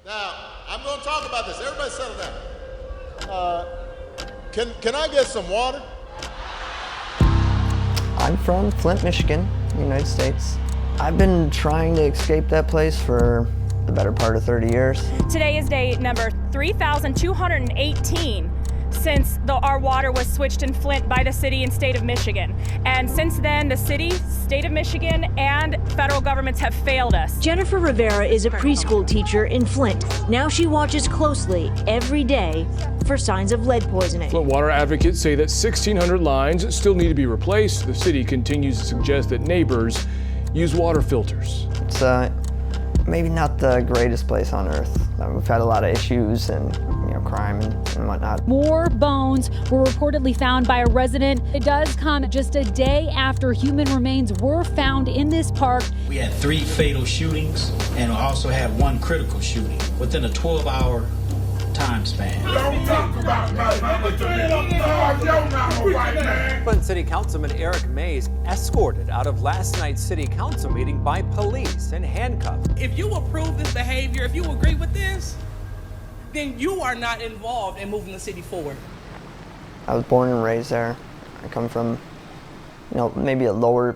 Now, I'm going to talk about this. Everybody settle down. Can I get some water? I'm from Flint, Michigan, United States. I've been trying to escape that place for the better part of 30 years. Today is day number 3,218 since our water was switched in Flint by the city and state of Michigan. And since then, the city, state of Michigan, and federal governments have failed us. Jennifer Rivera is a preschool teacher in Flint. Now she watches closely every day for signs of lead poisoning. Flint water advocates say that 1,600 lines still need to be replaced. The city continues to suggest that neighbors use water filters. It's maybe not the greatest place on earth. We've had a lot of issues and crime and whatnot. More bones were reportedly found by a resident. It does come just a day after human remains were found in this park. We had 3 fatal shootings and also had 1 critical shooting within a 12-hour time span. Don't talk about my mama to me. You're not a white man. Flint City Councilman Eric Mays escorted out of last night's city council meeting by police and handcuffed. If you approve this behavior, if you agree with this, then you are not involved in moving the city forward. I was born and raised there. I come from, maybe a lower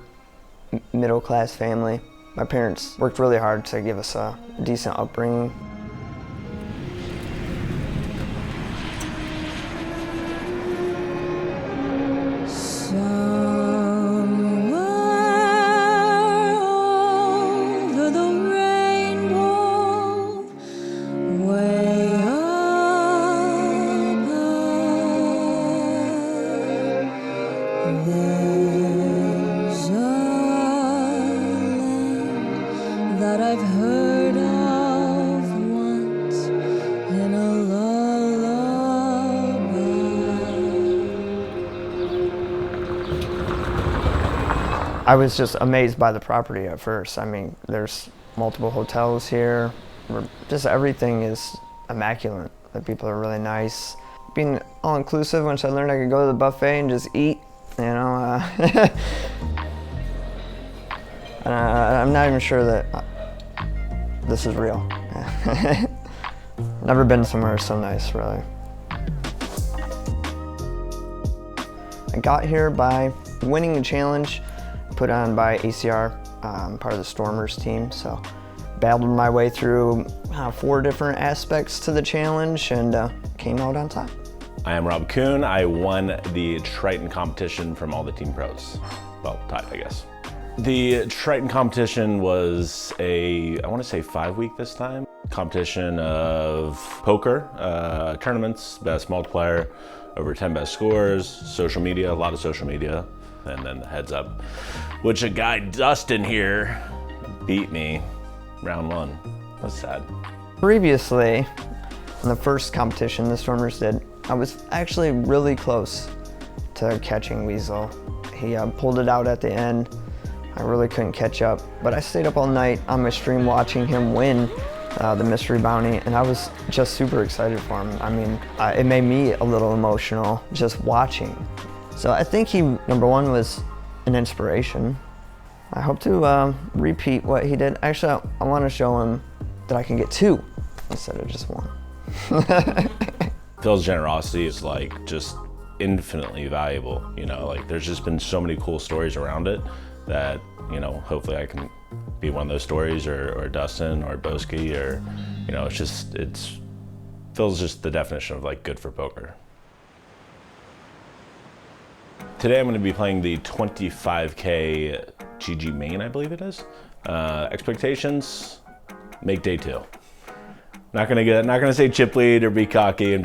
middle class family. My parents worked really hard to give us a decent upbringing. I was just amazed by the property at first. I mean, there's multiple hotels here. Just everything is immaculate. The people are really nice. Being all-inclusive, once I learned I could go to the buffet and just eat, I'm not even sure that this is real. Never been somewhere so nice, really. I got here by winning a challenge put on by ACR, part of the Stormers team. So battled my way through 4 different aspects to the challenge and came out on top. I am Rob Kuhn. I won the Triton competition from all the team pros. Well, tied, I guess. The Triton competition was I want to say 5-week this time. Competition of poker, tournaments, best multiplier, over 10 best scores, social media, a lot of social media, and then the heads up, which a guy Dustin here beat me round 1. That's sad. Previously, In the first competition the Stormers did, I was actually really close to catching Weasel. He pulled it out at the end. I really couldn't catch up, but I stayed up all night on my stream watching him win the mystery bounty, and I was just super excited for him. I mean, it made me a little emotional just watching. So I think he, number one, was an inspiration. I hope to repeat what he did. Actually, I want to show him that I can get 2 instead of just 1. Phil's generosity is like just infinitely valuable, you know, like there's just been so many cool stories around it that, you know, hopefully I can be one of those stories, or Dustin or Boski, or, you know, Phil's just the definition of like good for poker. Today I'm going to be playing the 25K GG main, I believe it is. Expectations, make day 2. Not gonna say chip lead or be cocky.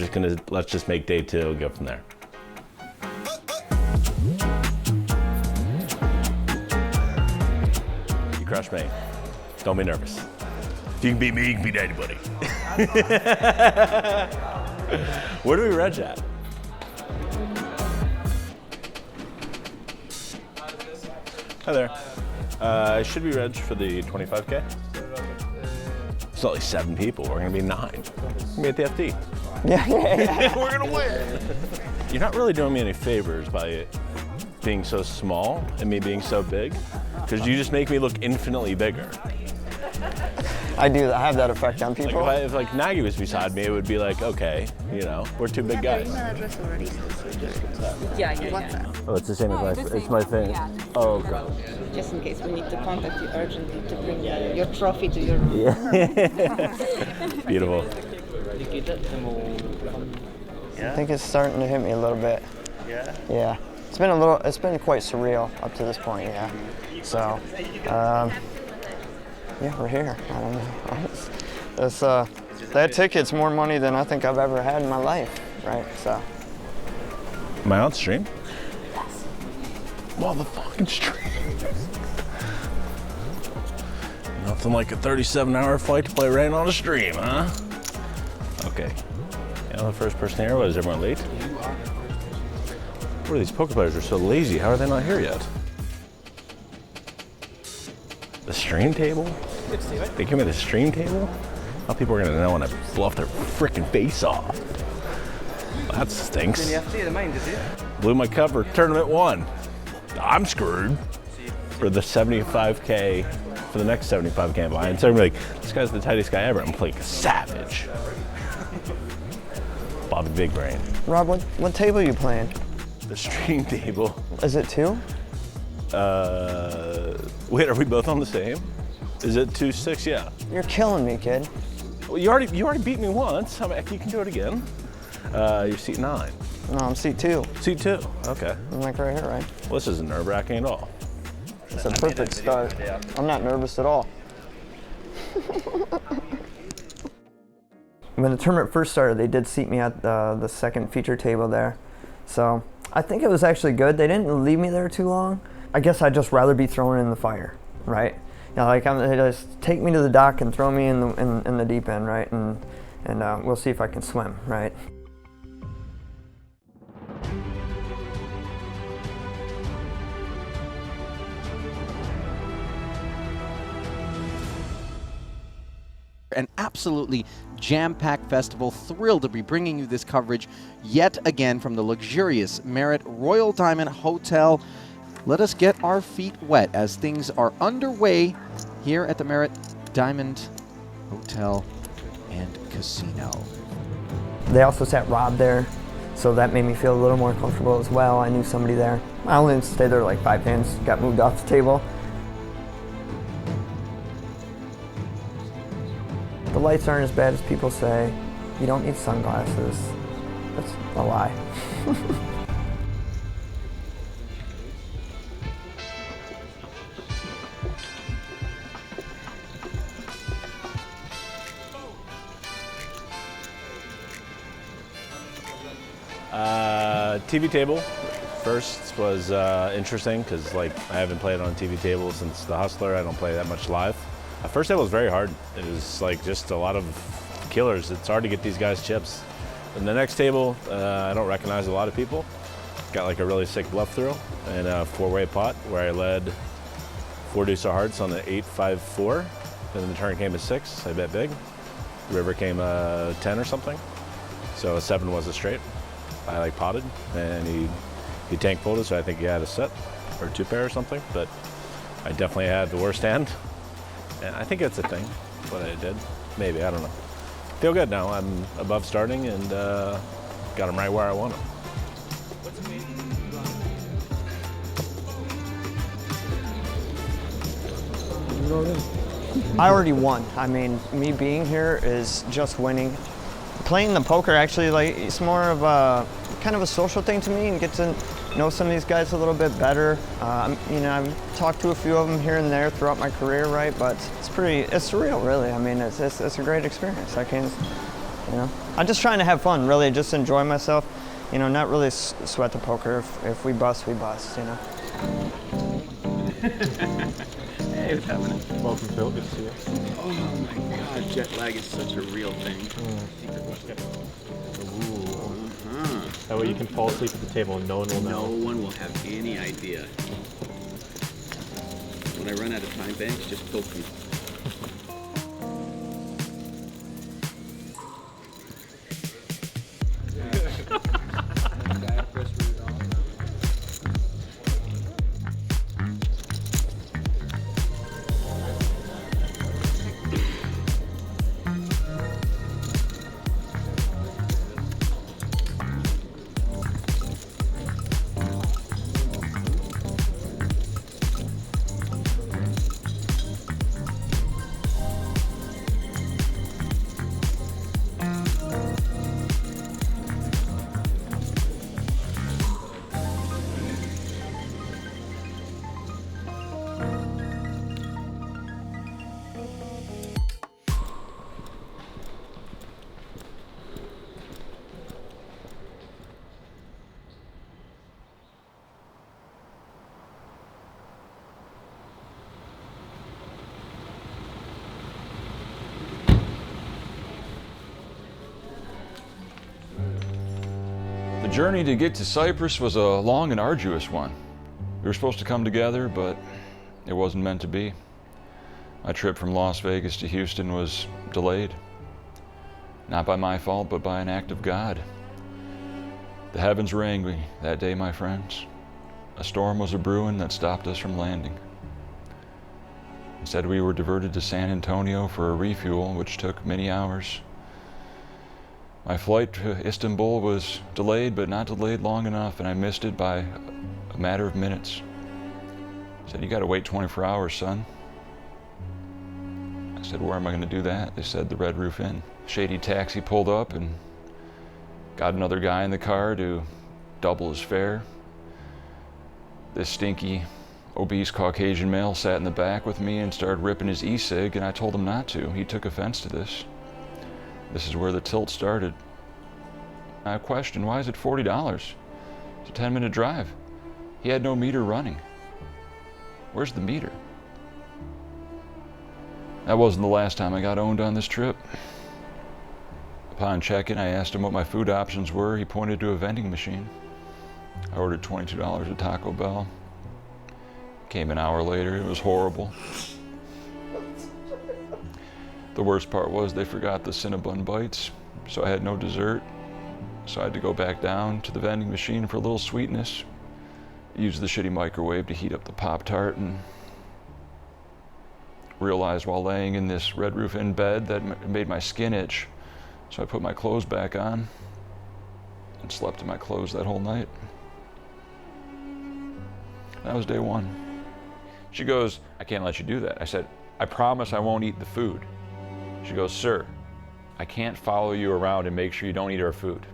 Let's just make day 2 and go from there. You crushed me. Don't be nervous. If you can beat me, you can beat anybody. Where do we reg at? Hi there. I should be reg for the 25K. It's only 7 people. We're gonna be 9. We're gonna be at the FD. Yeah. We're gonna win. You're not really doing me any favors by it being so small and me being so big, because you just make me look infinitely bigger. I do. I have that effect on people. Like if Nagy was beside me, it would be like, okay, you know, we're two big guys. Yeah. Oh, it's the same as it's my thing. Oh, okay. Just in case we need to contact you urgently to bring your trophy to your room. Yeah. Beautiful. I think it's starting to hit me a little bit. Yeah? Yeah. It's been quite surreal up to this point, yeah. So, yeah, we're here. I don't know. That ticket's more money than I think I've ever had in my life, right? So. Am I on stream? Yes. Motherfucking stream. Nothing like a 37-hour flight to play rain on a stream, huh? Okay. Yeah, the first person here. Was everyone late? What are these poker players are so lazy? How are they not here yet? The stream table? They give me the stream table? How people are gonna know when I bluff their freaking face off? Well, that stinks. Blew my cover, tournament 1. I'm screwed for the 75K, for the next 75K buy. And so I'm like, this guy's the tightest guy ever. I'm playing savage. Bobby Big Brain. Rob, what table are you playing? The stream table. Is it 2? Wait, are we both on the same? Is it 2-6? Yeah. You're killing me, kid. Well, you already beat me once. I mean, you can do it again. You're seat 9. No, I'm seat 2. Seat 2. Okay. I'm like right here, right? Well, this isn't nerve-wracking at all. It's a perfect start. I'm not nervous at all. When the tournament first started, they did seat me at the second feature table there. So I think it was actually good. They didn't leave me there too long. I guess I'd just rather be thrown in the fire, right? You know, like they just take me to the dock and throw me in the deep end, right? And we'll see if I can swim, right? An absolutely jam-packed festival. Thrilled to be bringing you this coverage yet again from the luxurious Marriott Royal Diamond Hotel. Let us get our feet wet as things are underway here at the Marriott Diamond Hotel and Casino. They also sat Rob there, so that made me feel a little more comfortable as well. I knew somebody there. I only stayed there like 5 hands, got moved off the table. The lights aren't as bad as people say. You don't need sunglasses. That's a lie. TV table first was interesting because like I haven't played on a TV table since The Hustler. I don't play that much live. First table was very hard. It was like just a lot of killers. It's hard to get these guys chips. And the next table, I don't recognize a lot of people. Got like a really sick bluff through and a 4-way pot where I led 4 deuce of hearts on the 8-5-4. And then the turn came a 6. I bet big. River came a 10 or something. So a 7 was a straight. I like potted and he tank folded, so I think he had a set or 2 pair or something. But I definitely had the worst hand. And I think that's a thing, what I did. Maybe, I don't know. Feel good now. I'm above starting and got him right where I want him. I already won. I mean, me being here is just winning. Playing the poker actually, like, it's more of a kind of a social thing to me and get to know some of these guys a little bit better. You know, I've talked to a few of them here and there throughout my career, right? But it's surreal, really. I mean, it's a great experience. I can't, you know, I'm just trying to have fun, really, just enjoy myself. You know, not really sweat the poker. If we bust, we bust. You know. Hey, what's happening? Welcome, Phil. Good to see you. Oh my God, jet lag is such a real thing. That way you can fall asleep at the table and no one will know. No one will have any idea. When I run out of time banks, just poke me. The journey to get to Cyprus was a long and arduous one. We were supposed to come together, but it wasn't meant to be. My trip from Las Vegas to Houston was delayed. Not by my fault, but by an act of God. The heavens were angry that day, my friends. A storm was a-brewing that stopped us from landing. Instead, we were diverted to San Antonio for a refuel, which took many hours. My flight to Istanbul was delayed, but not delayed long enough, and I missed it by a matter of minutes. I said, "You gotta wait 24 hours, son." I said, "Where am I gonna do that?" They said, "The Red Roof Inn." Shady taxi pulled up and got another guy in the car to double his fare. This stinky, obese Caucasian male sat in the back with me and started ripping his e-cig, and I told him not to. He took offense to this. This is where the tilt started. I questioned, why is it $40? It's a 10-minute drive. He had no meter running. Where's the meter? That wasn't the last time I got owned on this trip. Upon check-in, I asked him what my food options were. He pointed to a vending machine. I ordered $22 at Taco Bell. Came an hour later. It was horrible. The worst part was they forgot the Cinnabon bites, so I had no dessert. So I had to go back down to the vending machine for a little sweetness. Used the shitty microwave to heat up the Pop-Tart and realized while laying in this Red Roof Inn bed that it made my skin itch. So I put my clothes back on and slept in my clothes that whole night. That was day one. She goes, "I can't let you do that." I said, "I promise I won't eat the food." She goes, "Sir, I can't follow you around and make sure you don't eat our food."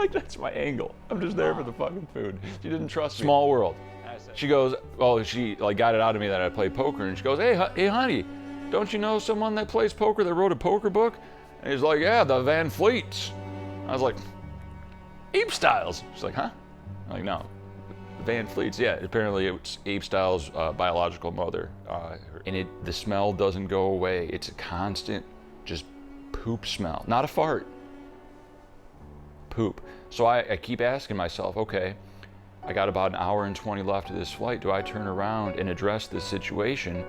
like that's my angle. I'm just there for the fucking food. She didn't trust me. Small world. She goes, well, she got it out of me that I play poker, and she goes, hey honey, don't you know someone that plays poker that wrote a poker book? And he's like, yeah, the Van Fleets. I was like, Abe Styles. She's like, huh? I'm like, no. Van Fleets, yeah, apparently it's Abe Styles' biological mother. And the smell doesn't go away. It's a constant, just poop smell. Not a fart. Poop. So I keep asking myself, okay, I got about an hour and 20 left of this flight. Do I turn around and address this situation,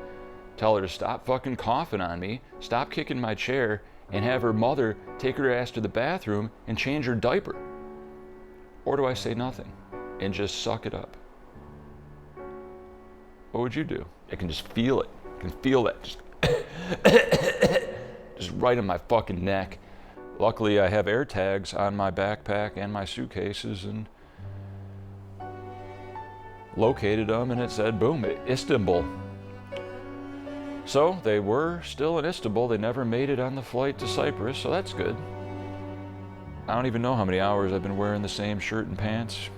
tell her to stop fucking coughing on me, stop kicking my chair, and have her mother take her ass to the bathroom and change her diaper? Or do I say nothing and just suck it up? What would you do? I can just feel it. I can feel that just right on my fucking neck. Luckily, I have air tags on my backpack and my suitcases, and located them, and it said, boom, Istanbul. So they were still in Istanbul. They never made it on the flight to Cyprus, so that's good. I don't even know how many hours I've been wearing the same shirt and pants.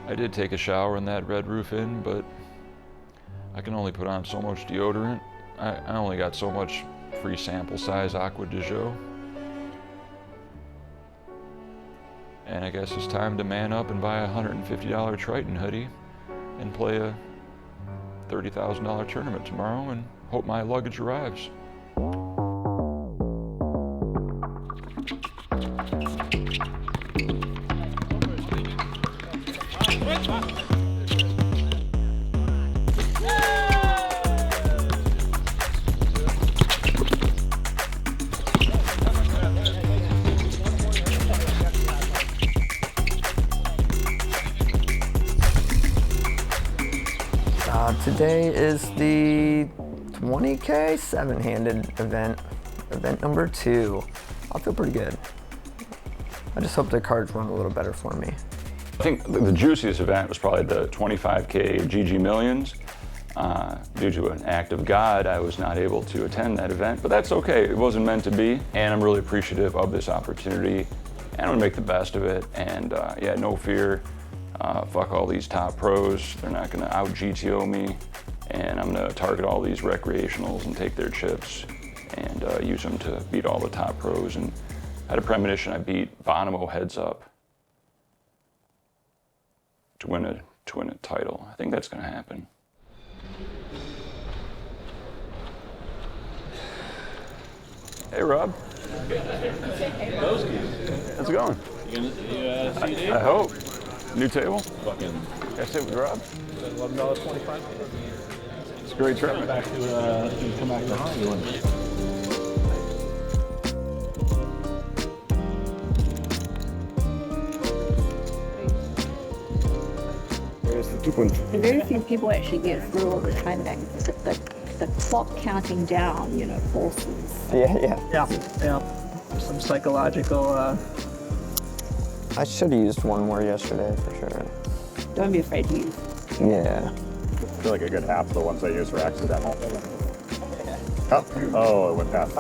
I did take a shower in that Red Roof Inn, but I can only put on so much deodorant. I only got so much free sample size Aqua de Joe. And I guess it's time to man up and buy a $150 Triton hoodie and play a $30,000 tournament tomorrow and hope my luggage arrives. Today is the 20K seven-handed event number 2. I feel pretty good. I just hope the cards run a little better for me. I think the juiciest event was probably the 25K GG Millions. Due to an act of God, I was not able to attend that event, but that's okay. It wasn't meant to be, and I'm really appreciative of this opportunity, and I'm gonna make the best of it, and yeah, no fear. Fuck all these top pros. They're not gonna out GTO me, and I'm gonna target all these recreationals and take their chips and use them to beat all the top pros. And I had a premonition I beat Bonomo heads up to win a title. I think that's gonna happen. Hey Rob. Boski. How's it going? You I hope. New table? Can I sit with Rob? $11.25. It's a great trip. Come back to Hollywood. Very few people actually get through all the time back. The clock counting down, you know, forces. Yeah. Some psychological. I should have used one more yesterday for sure. Don't be afraid to use. Yeah. I feel like a good half of the ones I use were accidental. Oh, it went past.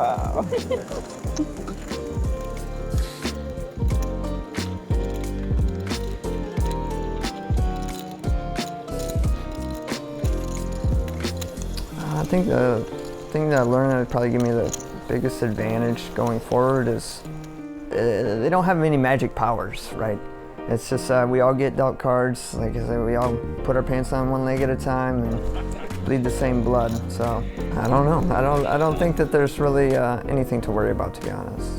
I think the thing that I learned that would probably give me the biggest advantage going forward is they don't have any magic powers, right? It's just we all get dealt cards. Like I said, we all put our pants on one leg at a time and bleed the same blood. So I don't know. I don't think that there's really anything to worry about, to be honest.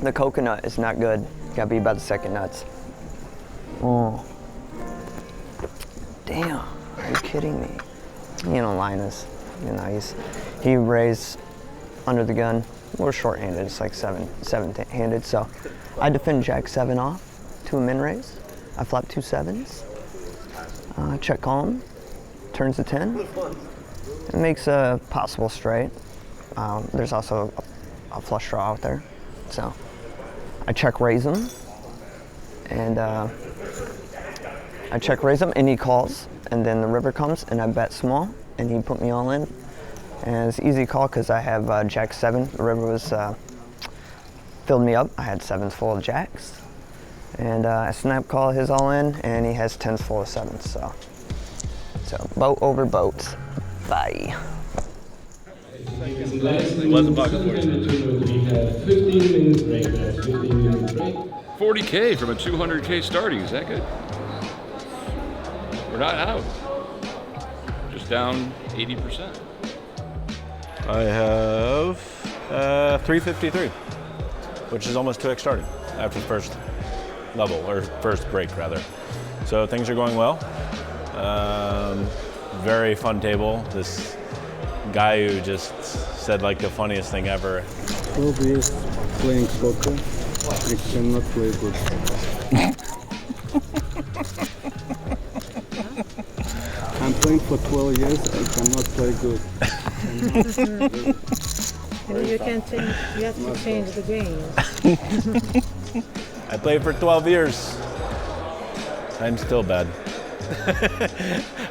The coconut is not good. Gotta be about the second nuts. Oh. Damn, are you kidding me? You know, Linus, you know, he raised under the gun. We're short-handed, it's like seven-handed, so I defend Jack 7 off to a min raise. I flop 2 7s, check call him, turns to 10. It makes a possible straight. There's also a flush draw out there, so I check raise him, and I check raise him, and he calls, and then the river comes, and I bet small, and he put me all in. And it's an easy call because I have Jack 7. The river was filled me up. I had 7s full of Jacks, and I snap call his all in, and he has 10s full of 7s. So boat over boat. Bye. What's the bucket for you? We have 15 minutes break, guys. 15 minutes break. 40K from a 200K starting, is that good? We're not out. Just down 80%. I have 353, which is almost 2x starting after the first level, or first break rather. So things are going well. Very fun table. This guy who just said like the funniest thing ever. 12 years playing poker, I cannot play good. I'm playing for 12 years, I cannot play good. You can change, you have to change the game. I played for 12 years. I'm still bad.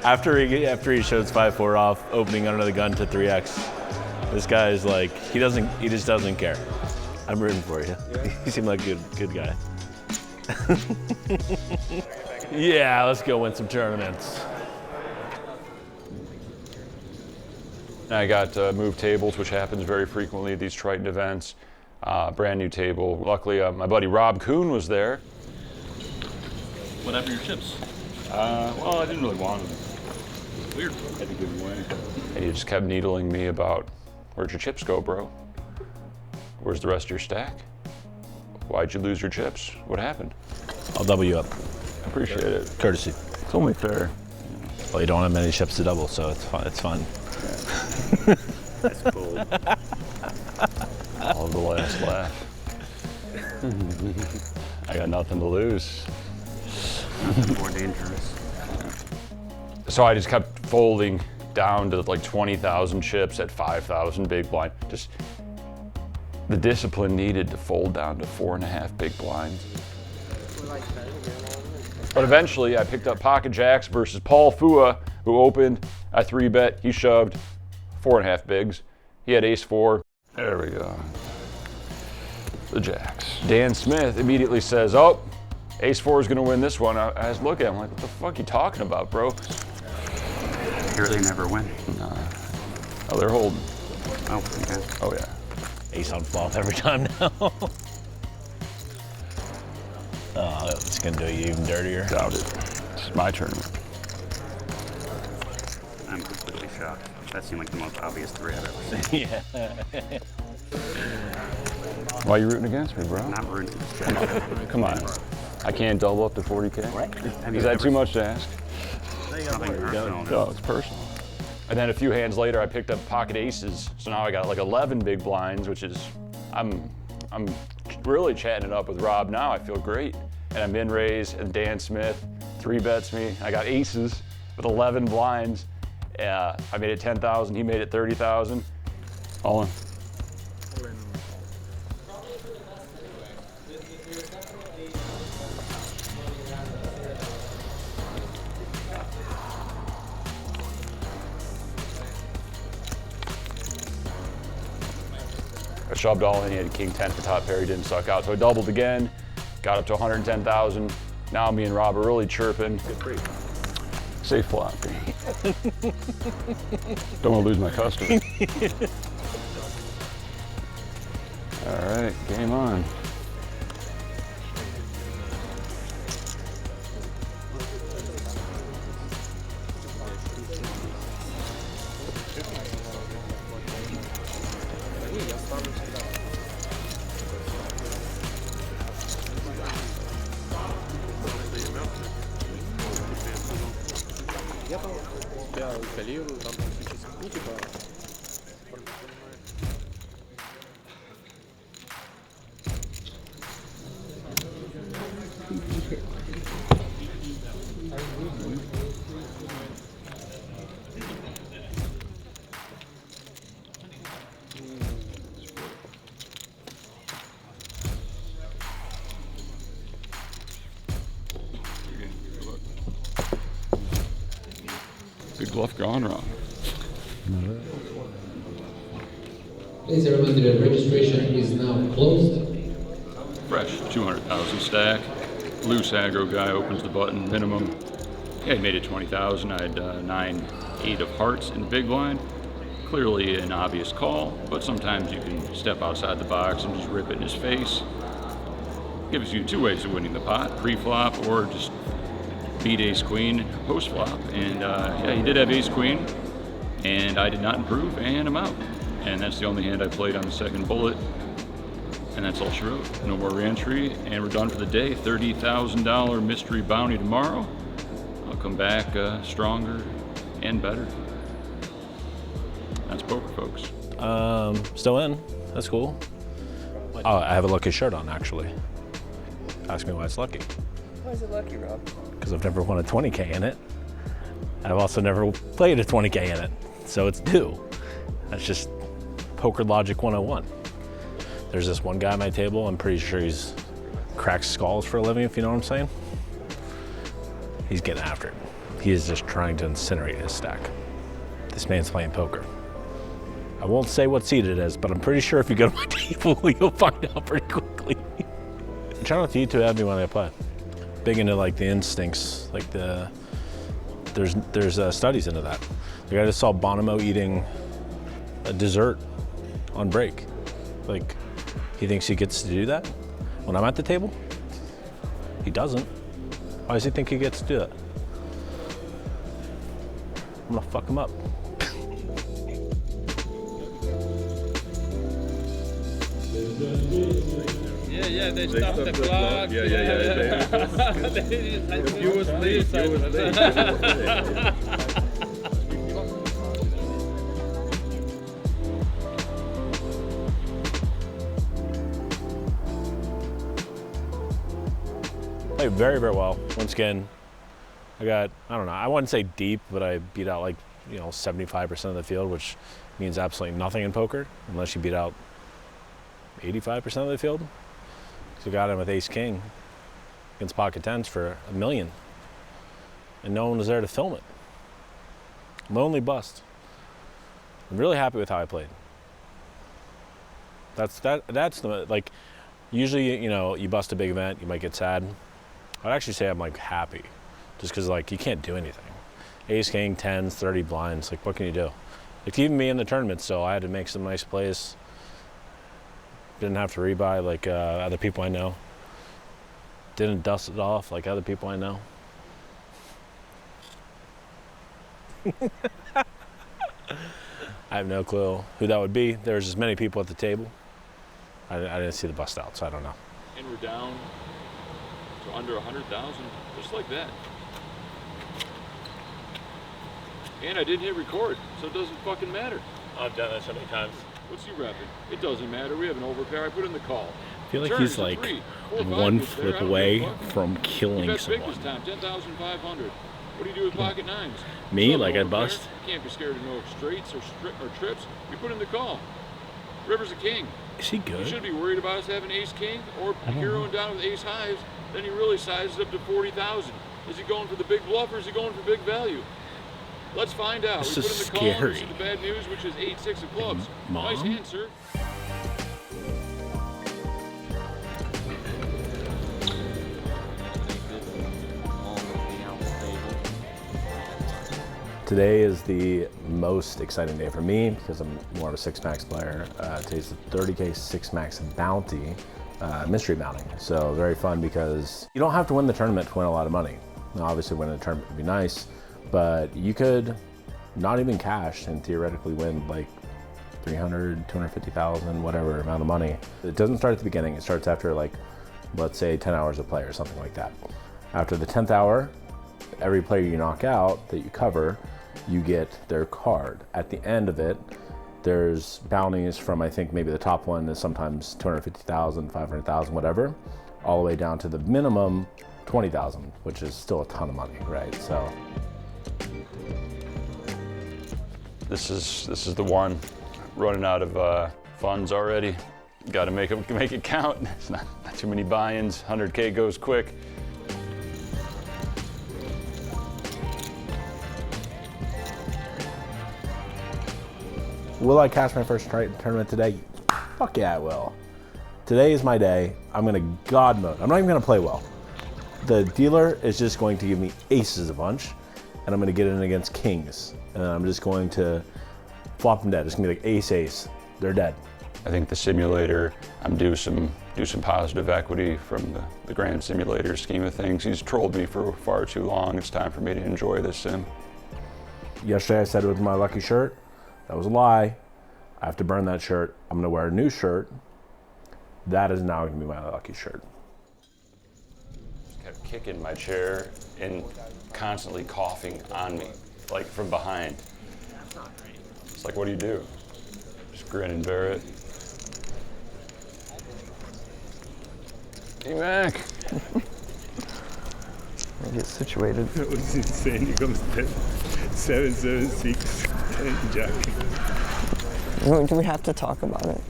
after he shows 5-4 off, opening under the gun to 3x, this guy is like, he just doesn't care. I'm rooting for you. Yeah. You seem like a good guy. Yeah, let's go win some tournaments. I got moved tables, which happens very frequently at these Triton events. Brand new table. Luckily, my buddy Rob Kuhn was there. What happened to your chips? Well, I didn't really want them. Weird. I had to give them away. And he just kept needling me about, where'd your chips go, bro? Where's the rest of your stack? Why'd you lose your chips? What happened? I'll double you up. I appreciate it. Courtesy. It's only fair. Well, you don't have many chips to double, so it's fun. It's fun. That's cool. All the last laugh. I got nothing to lose. Nothing more dangerous. So I just kept folding down to like 20,000 chips at 5,000 big blind. Just the discipline needed to fold down to 4.5 big blinds. But eventually I picked up pocket jacks versus Paul Fua, who opened. I 3-bet, he shoved 4.5 bigs. He had ace 4. There we go. The jacks. Dan Smith immediately says, oh, Ace-4 is gonna win this one. I was looking at him like, what the fuck are you talking about, bro? Here they never win. Oh, they're holding. Oh, okay. Oh, yeah. Ace on flop every time now. Oh, it's gonna do you even dirtier. Doubt it. It's my tournament. I'm completely shocked. That seemed like the most obvious 3 I've ever seen. Yeah. Why are you rooting against me, bro? Not rooting against Jeff. Come on. I can't double up to 40K? What? Is that too much to ask? Nothing personal. No, it's personal. And then a few hands later, I picked up pocket aces. So now I got like 11 big blinds, which is, I'm really chatting it up with Rob now. I feel great. And I'm in raise, and Dan Smith 3-bets me. I got aces with 11 blinds. I made it 10,000, he made it 30,000. All in. I shoved all in, he had a king 10 for top pair, he didn't suck out. So I doubled again, got up to 110,000. Now me and Rob are really chirping. Good for you. Safe flop. Don't want to lose my customer. All right, game on. Good bluff gone wrong. Ladies and gentlemen, the registration is now closed. Fresh, 200,000 stack. Loose aggro guy opens the button, minimum. Yeah, he made it 20,000. I had 9-8 of hearts in the big blind. Clearly an obvious call, but sometimes you can step outside the box and just rip it in his face. Gives you 2 ways of winning the pot, pre-flop or just beat ace-queen post-flop. And yeah, he did have ace-queen, and I did not improve, and I'm out. And that's the only hand I played on the second bullet. And that's all she wrote. No more re-entry, and we're done for the day. $30,000 mystery bounty tomorrow. I'll come back stronger and better. That's poker, folks. Still in. That's cool. Oh, I have a lucky shirt on, actually. Ask me why it's lucky. Why is it lucky, Rob? Because I've never won a 20K in it. I've also never played a 20K in it, so it's due. That's just poker logic 101. There's this one guy at my table, I'm pretty sure he's cracks skulls for a living, if you know what I'm saying. He's getting after it. He is just trying to incinerate his stack. This man's playing poker. I won't say what seed it is, but I'm pretty sure if you go to my table, you'll find out pretty quickly. Shout out to you two, have me when I play. Big into like the instincts, like there's studies into that. The guy just saw Bonomo eating a dessert on break. Like, he thinks he gets to do that when I'm at the table? He doesn't. Why does he think he gets to do that? I'm gonna fuck him up. Yeah, they stopped the clock. You was late. Played very, very well. Once again, I got, I don't know, I wouldn't say deep, but I beat out like, 75% of the field, which means absolutely nothing in poker, unless you beat out 85% of the field. So I got him with ace-king against pocket tens for $1 million. And no one was there to film it. Lonely bust. I'm really happy with how I played. That's the, like, usually, you bust a big event, you might get sad. I'd actually say I'm like happy, just because like you can't do anything. Ace, king, 10s, 30 blinds, like what can you do? Like even me in the tournament still, I had to make some nice plays. Didn't have to rebuy like other people I know. Didn't dust it off like other people I know. I have no clue who that would be. There's as many people at the table. I didn't see the bust out, so I don't know. And we're down to under 100,000, just like that. And I didn't hit record, so it doesn't fucking matter. I've done that so many times. What's he repping? It doesn't matter. We have an overpair. I put in the call. I feel like he's like 1 flip away from killing someone. Big this time, 10,500. What do you do with pocket nines? Me, like I bust? You can't be scared of no straights or trips. We put in the call. River's a king. Is he good? You shouldn't be worried about us having ace king or heroing down with ace highs. Then he really sizes up to 40,000. Is he going for the big bluff or is he going for big value? Let's find out. This we put is in the call. scary. This is the bad news, which is 8-6 of clubs. Mom? Nice hand, sir. Today is the most exciting day for me because I'm more of a 6-max player. Today's the 30K 6-max bounty, mystery bounty. So very fun because you don't have to win the tournament to win a lot of money. Now, obviously winning the tournament would be nice, but you could not even cash and theoretically win like 300, 250,000, whatever amount of money. It doesn't start at the beginning. It starts after like, let's say 10 hours of play or something like that. After the 10th hour, every player you knock out that you cover, you get their card. At the end of it, there's bounties from, I think maybe the top one is sometimes 250,000, 500,000, whatever, all the way down to the minimum 20,000, which is still a ton of money, right? So this is the one. Running out of funds already. Got to make it count. It's not too many buy-ins. 100K goes quick. Will I cash my first Triton tournament today? Fuck yeah, I will. Today is my day. I'm gonna God mode. I'm not even gonna play well. The dealer is just going to give me aces a bunch, and I'm gonna get in against kings. And I'm just going to flop them dead. It's gonna be like ace, ace. They're dead. I think the simulator, I'm due some positive equity from the grand simulator scheme of things. He's trolled me for far too long. It's time for me to enjoy this sim. Yesterday I said it was my lucky shirt. That was a lie. I have to burn that shirt. I'm gonna wear a new shirt. That is now gonna be my lucky shirt. Kept kicking my chair and constantly coughing on me, like from behind. It's like, what do you do? Just grin and bear it. Hey, Mac. I get situated. That was insane. He comes 7, 7, 6, 10, jack. Do we have to talk about it?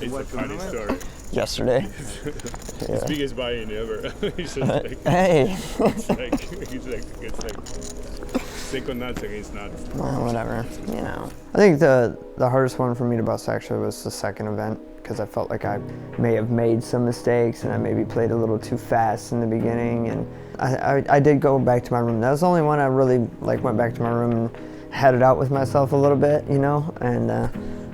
It's a funny story. Yesterday. His biggest buy-in ever. He's just like, hey. it's like second nuts against nuts. Well, whatever, you know. I think the hardest one for me to bust actually was the second event, because I felt like I may have made some mistakes and I maybe played a little too fast in the beginning, and I did go back to my room. That was the only one I really like went back to my room and had it out with myself a little bit, you know, and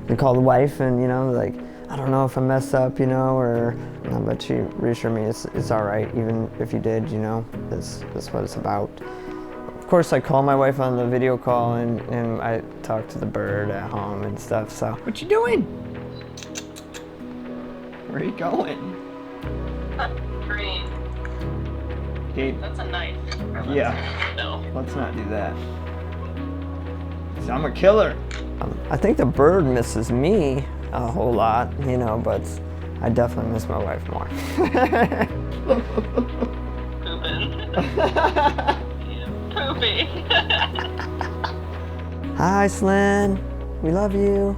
we called the wife and, you know, like, I don't know if I messed up, you know, or, but she reassured me it's all right, even if you did, you know, that's what it's about. Of course, I called my wife on the video call and I talked to the bird at home and stuff, so. What you doing? Where are you going? Green. Gabe. That's a knife. Yeah. No. Let's not do that. I'm a killer. I think the bird misses me a whole lot, you know, but I definitely miss my wife more. Poopy. Hi, Slyn. We love you.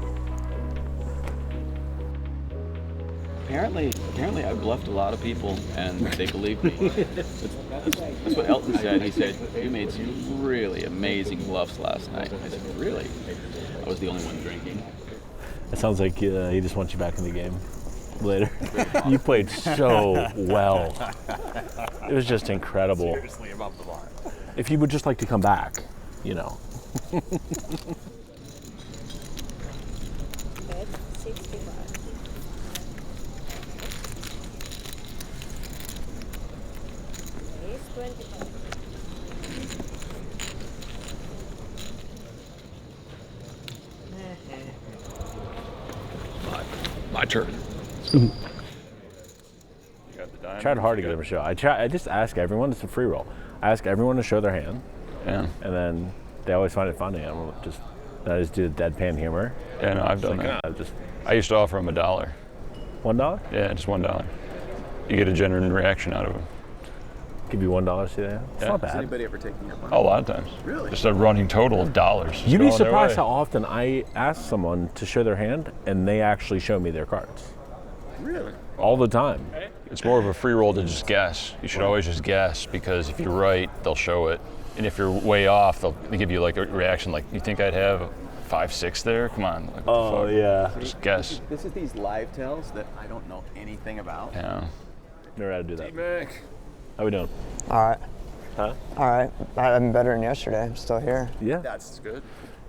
Apparently I bluffed a lot of people and they believed me. That's what Elton said. He said, you made some really amazing bluffs last night. I said, really? I was the only one drinking. It sounds like he just wants you back in the game. later. You played so well. It was just incredible. Seriously, above the bar. If you would just like to come back, you know. My turn. Tried hard to get him a show. I just ask everyone. It's a free roll. I ask everyone to show their hand. Yeah. And then they always find it funny. I just do the deadpan humor. Yeah, no, I've done that. I used to offer him $1. $1? Yeah, just $1. You get a genuine reaction out of him. Give you $1 to see that? It's not bad. Has anybody ever taken your money? A lot of times. Really? Just a running total of dollars. You'd be surprised how often I ask someone to show their hand and they actually show me their cards. Really? All the time. It's more of a free roll to just guess. You should always just guess, because if you're right, they'll show it. And if you're way off, they'll give you like a reaction like, you think I'd have 5-6 there? Come on. Like, oh, yeah. Just guess. This is these live tells that I don't know anything about. Yeah. Never had to do that. T-Mac. How we doing? All right. Huh? All right. I'm better than yesterday. I'm still here. Yeah. That's good.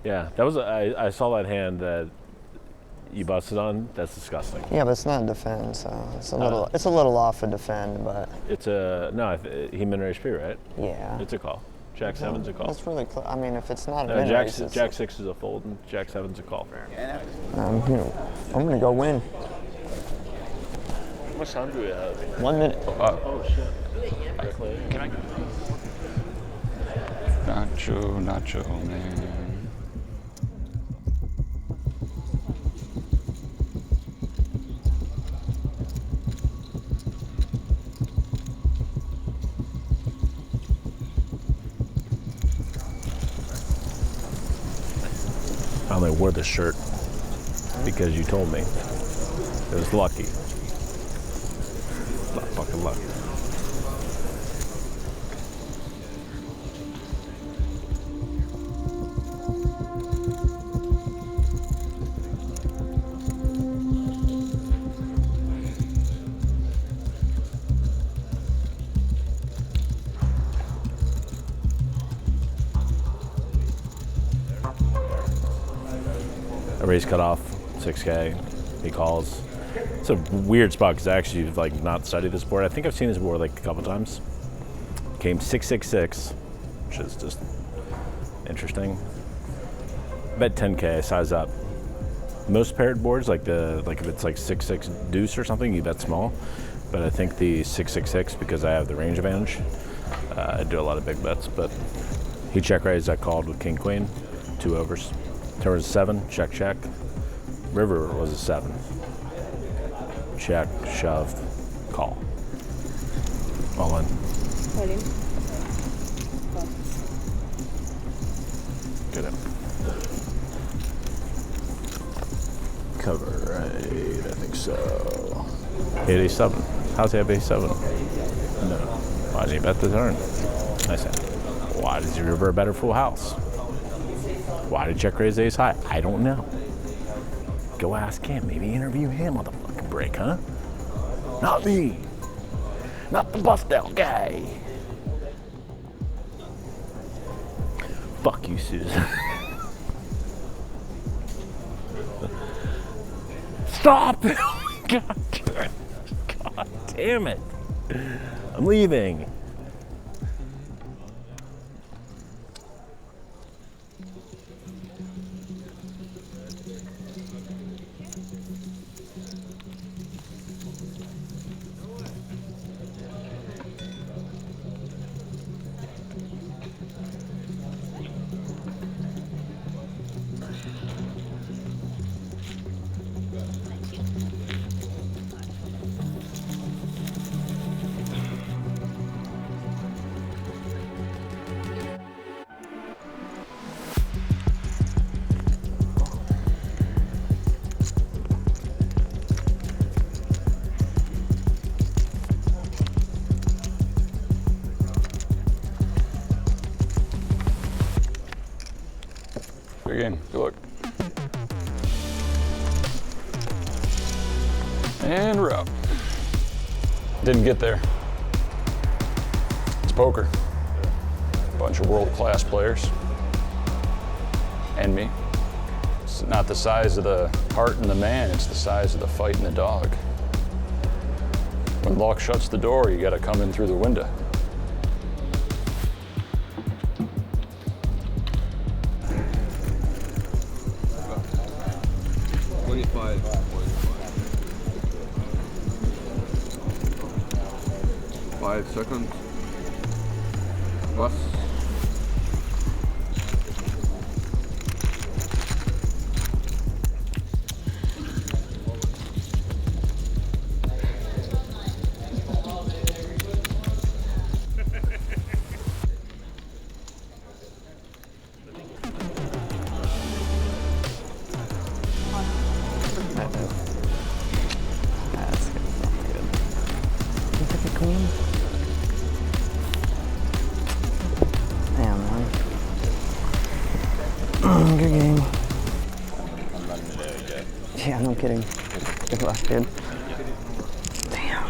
Yeah. That was I saw that hand that you busted on. That's disgusting. Yeah, but it's not a defend, so it's a little off a defend, but it's a he min raised P, right? Yeah. It's a call. Jack 7's a call. That's really close. I mean, if it's not a No, min Jack raise, it's- Jack 6 is a fold and Jack 7's a call. I'm gonna go win. How much time do we have? 1 minute. Oh shit. Can I go? Nacho, man. I only wore this shirt because you told me. It was lucky. Not fucking lucky. A raise cut off, 6K, he calls. It's a weird spot because I actually like not studied this board. I think I've seen this board like a couple times. Came 666, which is just interesting. Bet 10K, size up. Most paired boards, like if it's like 6-6 deuce or something, you bet small. But I think the 666, because I have the range advantage, I do a lot of big bets. But he check raised, I called with king queen, 2 overs. Turn was a 7, check, check. River was a 7. Check, shove, call. All in. All in. Get it. Cover, right, I think so. 8-7. How's he have 8-7? No. Why did he bet the turn? I said, why does he river a better full house? Why did check raise ace high? I don't know. Go ask him. Maybe interview him on the fucking break, huh? Not me. Not the bust out guy. Fuck you, Susan. Stop! God damn it. I'm leaving. Good game. Good luck. And we're up. Didn't get there. It's poker. Bunch of world-class players. And me. It's not the size of the heart in the man, it's the size of the fight in the dog. When luck shuts the door, you gotta come in through the window. Five seconds. Plus. Good game. Yeah, no kidding. Good luck, dude. Damn.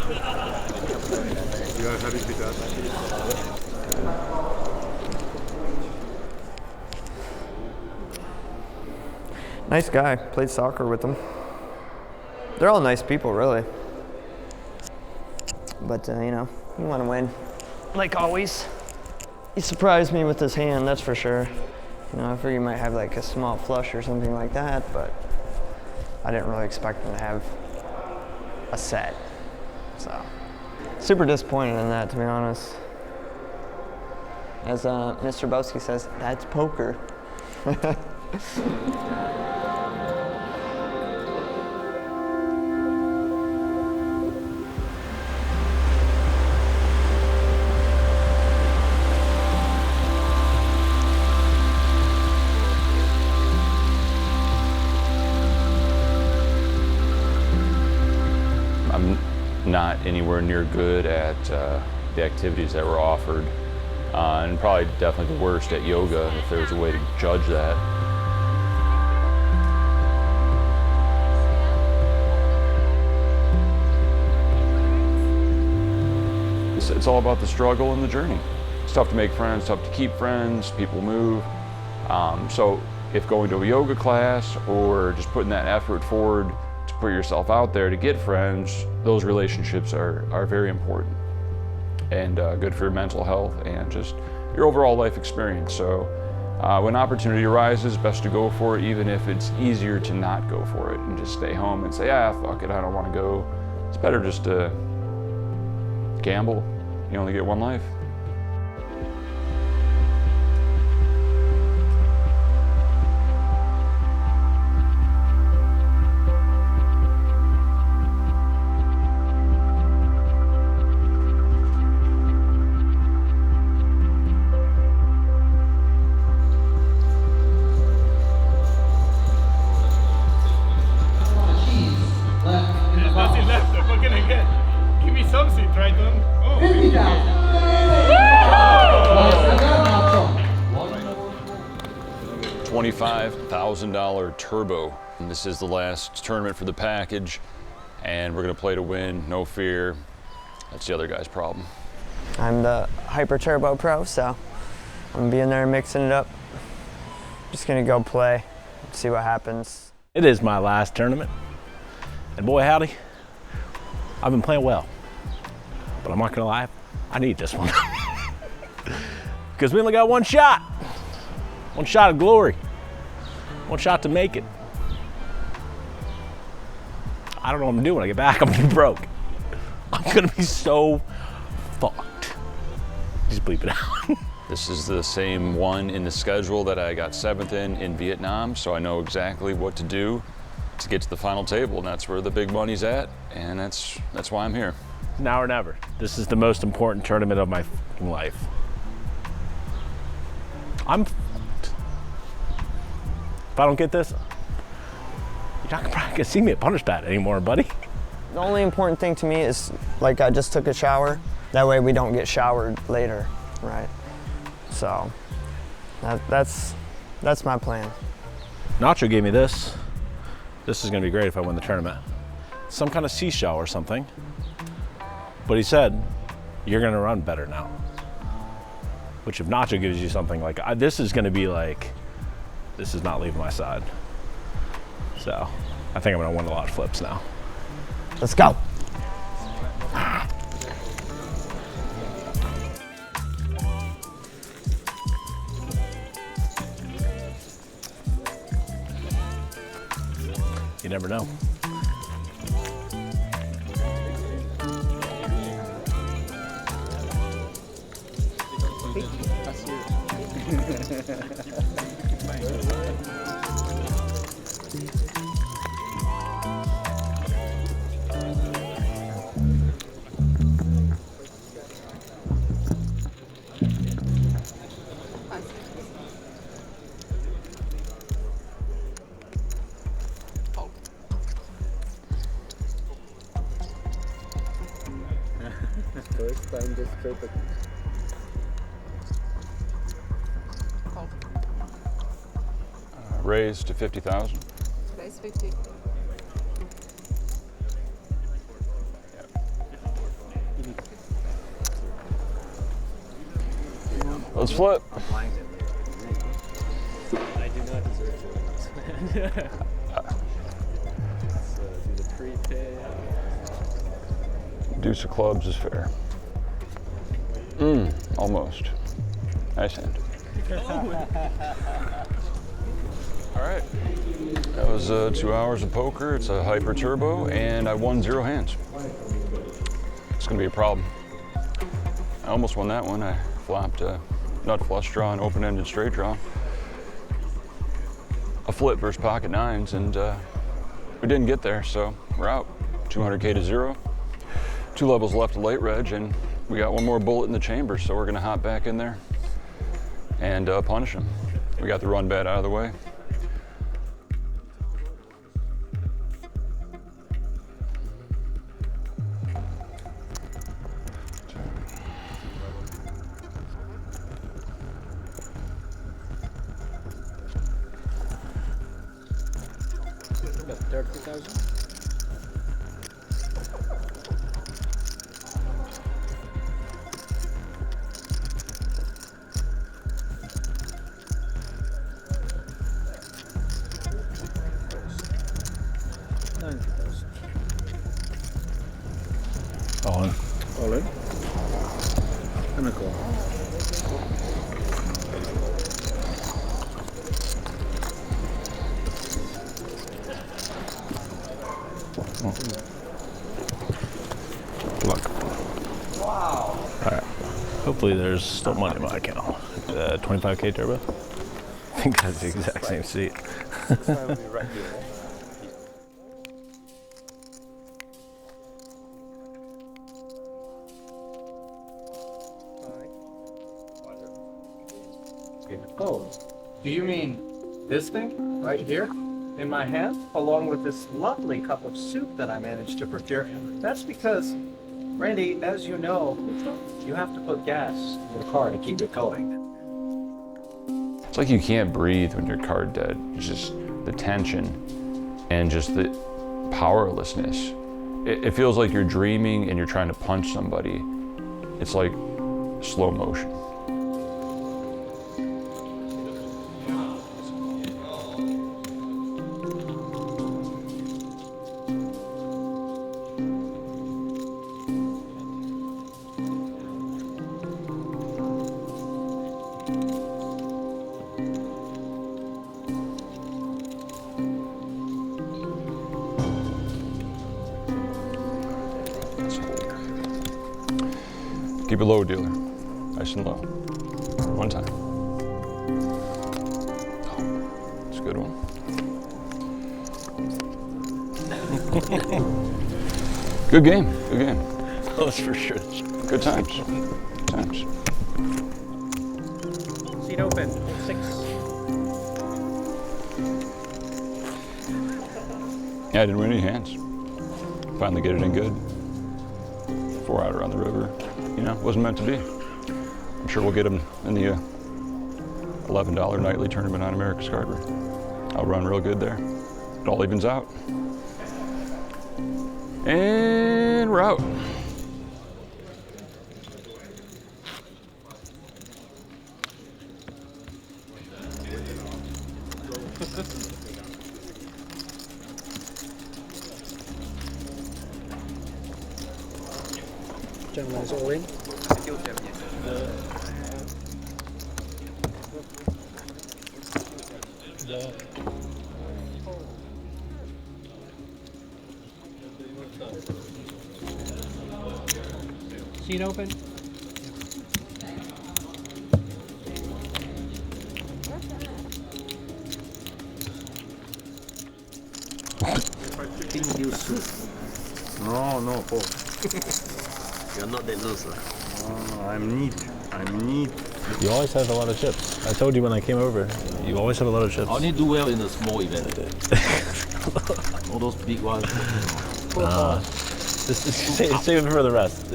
Nice guy. Played soccer with them. They're all nice people, really. But, you know, you want to win. Like always. He surprised me with his hand, that's for sure. You know, I figured he might have like a small flush or something like that, but I didn't really expect him to have a set. So, super disappointed in that, to be honest. As Mr. Boski says, that's poker. Not anywhere near good at the activities that were offered, and probably definitely the worst at yoga, if there was a way to judge that. It's all about the struggle and the journey. It's tough to make friends, tough to keep friends, people move. So if going to a yoga class or just putting that effort forward to put yourself out there to get friends, those relationships are very important and good for your mental health and just your overall life experience. So when opportunity arises, best to go for it, even if it's easier to not go for it and just stay home and say, ah, fuck it, I don't want to go. It's better just to gamble. You only get one life. Give me some seat, Triton. $25,000 turbo. And this is the last tournament for the package, and we're gonna play to win, no fear. That's the other guy's problem. I'm the Hyper Turbo Pro, so I'm gonna be in there mixing it up. Just gonna go play, see what happens. It is my last tournament, and boy howdy, I've been playing well. But I'm not gonna lie, I need this one. Because we only got one shot of glory, one shot to make it. I don't know what I'm doing when I get back. I'm gonna be broke. I'm gonna be so fucked. Just bleep it out. This is the same one in the schedule that I got 7th in Vietnam, so I know exactly what to do to get to the final table, and that's where the big money's at, and that's why I'm here. Now or never. This is the most important tournament of my fucking life. I'm fucked. If I don't get this, you're not probably gonna see me at Punch Pad anymore, buddy. The only important thing to me is, like, I just took a shower. That way we don't get showered later, right? So, that's my plan. Nacho gave me this. This is gonna be great if I win the tournament. some kind of seashell or something. But he said, you're gonna run better now. Which if Nacho gives you something like, this is gonna be like, this is not leaving my side. So I think I'm gonna win a lot of flips now. Let's go. You never know. First time this trip. Raised to 50,000. Raise 50. Let's flip. I do not deserve to. Let's do the prepay. Deuce of clubs is fair. Almost. Nice hand. All right. That was 2 hours of poker. It's a hyper turbo, and I won 0 hands. It's gonna be a problem. I almost won that one. I flopped a nut flush draw and open-ended straight draw. A flip versus pocket nines, and we didn't get there, so we're out. 200K to 0. 2 levels left of late reg, and we got one more bullet in the chamber, so we're gonna hop back in there and punish him. We got the run bad out of the way. Got 30,000. All in. All in. And a call. Good luck. Wow. All right. Hopefully there's still money in my account. 25K turbo. I think that's the exact same seat. Oh, do you mean this thing right here in my hand, along with this lovely cup of soup that I managed to procure? That's because, Randy, as you know, you have to put gas in your car to keep it going. It's like you can't breathe when you're card dead. It's just the tension and just the powerlessness. It feels like you're dreaming and you're trying to punch somebody. It's like slow motion. Keep it low, dealer. Nice and low. One time. Oh, it's a good one. Good game. Good game. Oh, that's for sure. Good times. Good times. Seat open. 6. Yeah, I didn't win any hands. Finally get it in good. 4-outer on the river. You know, wasn't meant to be. I'm sure we'll get him in the $11 nightly tournament on America's Card Room. I'll run real good there. It all evens out. And we're out. Gentlemen, is all in? Seat open? No, Paul. You're not the loser. Oh, I'm neat. You always have a lot of chips. I told you when I came over, you always have a lot of chips. I only do well in the small event. All those big ones. Save it for the rest.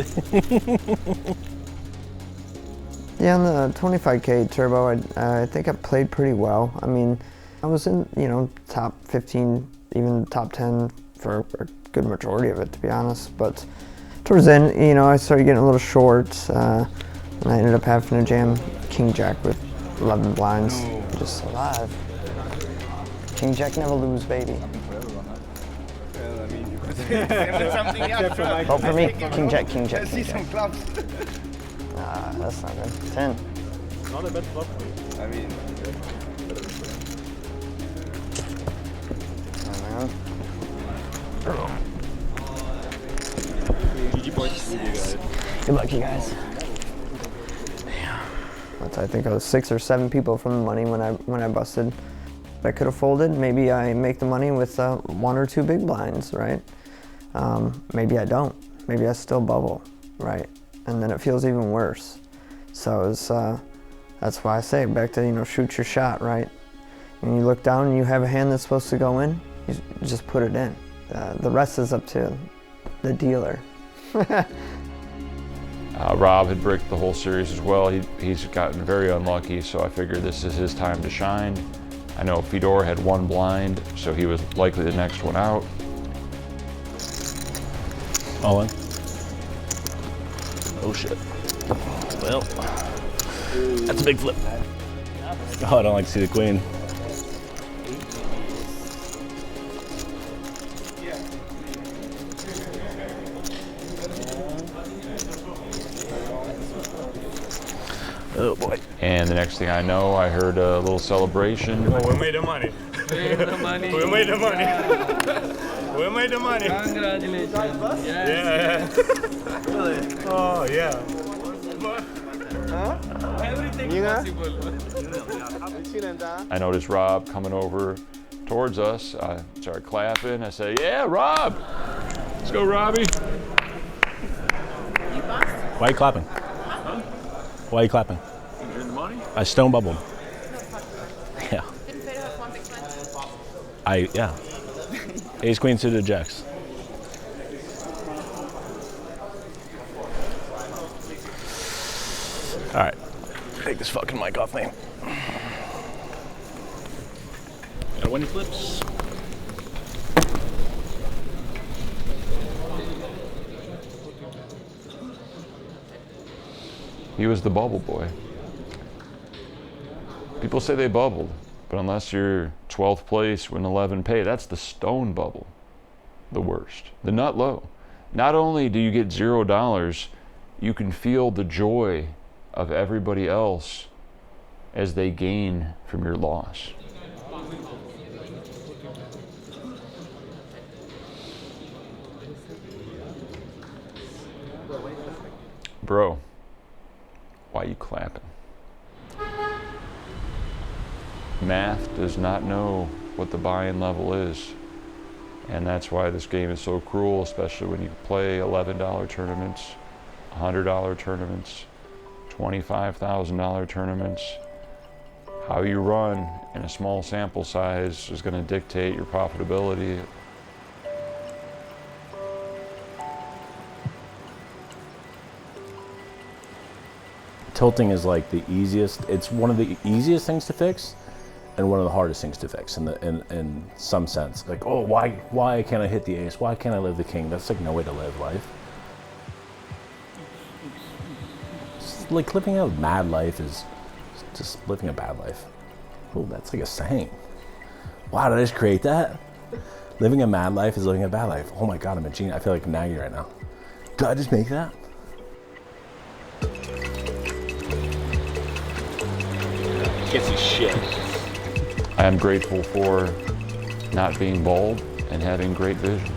Yeah, on the 25K turbo, I think I played pretty well. I mean, I was in, top 15, even top 10 for a good majority of it, to be honest. But towards the end, I started getting a little short, and I ended up having to jam King Jack with 11 blinds. Just alive. King Jack never lose, baby. Oh, for me, King Jack. See some clubs. Nah, that's not good. 10. Not a bad flop. I mean, GG points. Good luck, you guys. I think I was 6 or 7 people from the money when I busted. I could have folded. Maybe I make the money with 1 or 2 big blinds, right? Maybe I don't. Maybe I still bubble, right? And then it feels even worse. So that's why I say back to shoot your shot, right? When you look down and you have a hand that's supposed to go in, you just put it in. The rest is up to the dealer. Rob had bricked the whole series as well. He's gotten very unlucky, so I figured this is his time to shine. I know Fedor had 1 blind, so he was likely the next one out. All in. Oh shit. Well, that's a big flip. Oh, I don't like to see the queen. Oh boy. And the next thing I know, I heard a little celebration. Oh, we made the money. We made the money. We made the money. We made the money. Congratulations. Yeah. Really? Oh, yeah. Everything possible. I noticed Rob coming over towards us. I started clapping. I said, "Yeah, Rob. Let's go, Robbie." Why are you clapping? Why are you clapping? You the money? I stone bubbled. Yeah. Yeah. Ace queen suited jacks. All right. Take this fucking mic off me. Got 20 flips. He was the bubble boy. People say they bubbled, but unless you're 12th place, win 11 pay, that's the stone bubble. The worst. The nut low. Not only do you get $0, you can feel the joy of everybody else as they gain from your loss. Bro, why are you clapping? Math does not know what the buy-in level is. And that's why this game is so cruel, especially when you play $11 tournaments, $100 tournaments, $25,000 tournaments. How you run in a small sample size is going to dictate your profitability. Tilting is like the easiest, it's one of the easiest things to fix, and one of the hardest things to fix in some sense. Like, oh, why can't I hit the ace? Why can't I live the king? That's like no way to live life. Just like living a mad life is just living a bad life. Oh, that's like a saying. Wow, did I just create that? Living a mad life is living a bad life. Oh my God, I'm a genius. I feel like Nagy right now. Did I just make that? Gets his shit. I am grateful for not being bald and having great vision.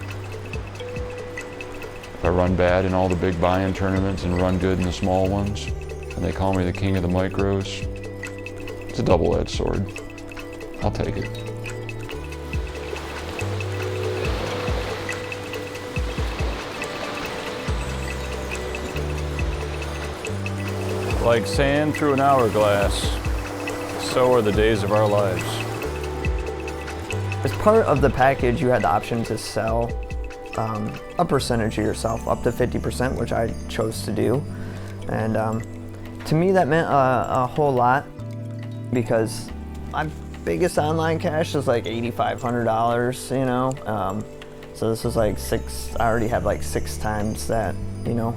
If I run bad in all the big buy-in tournaments and run good in the small ones, and they call me the king of the micros, it's a double-edged sword. I'll take it. Like sand through an hourglass, so are the days of our lives. As part of the package, you had the option to sell a percentage of yourself, up to 50%, which I chose to do. And to me, that meant a whole lot, because my biggest online cash is like $8,500, you know? So this was like I already have like 6 times that, you know,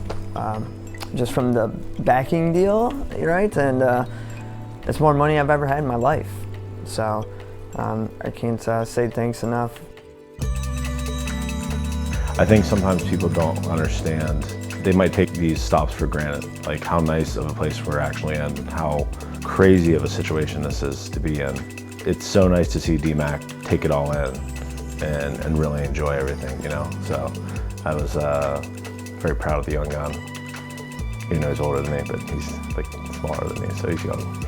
just from the backing deal, right? And it's more money I've ever had in my life. So I can't say thanks enough. I think sometimes people don't understand. They might take these stops for granted, like how nice of a place we're actually in, how crazy of a situation this is to be in. It's so nice to see D-Mac take it all in and really enjoy everything, you know? So I was very proud of the young gun. Even though he's older than me, but he's like smaller than me, so he's young.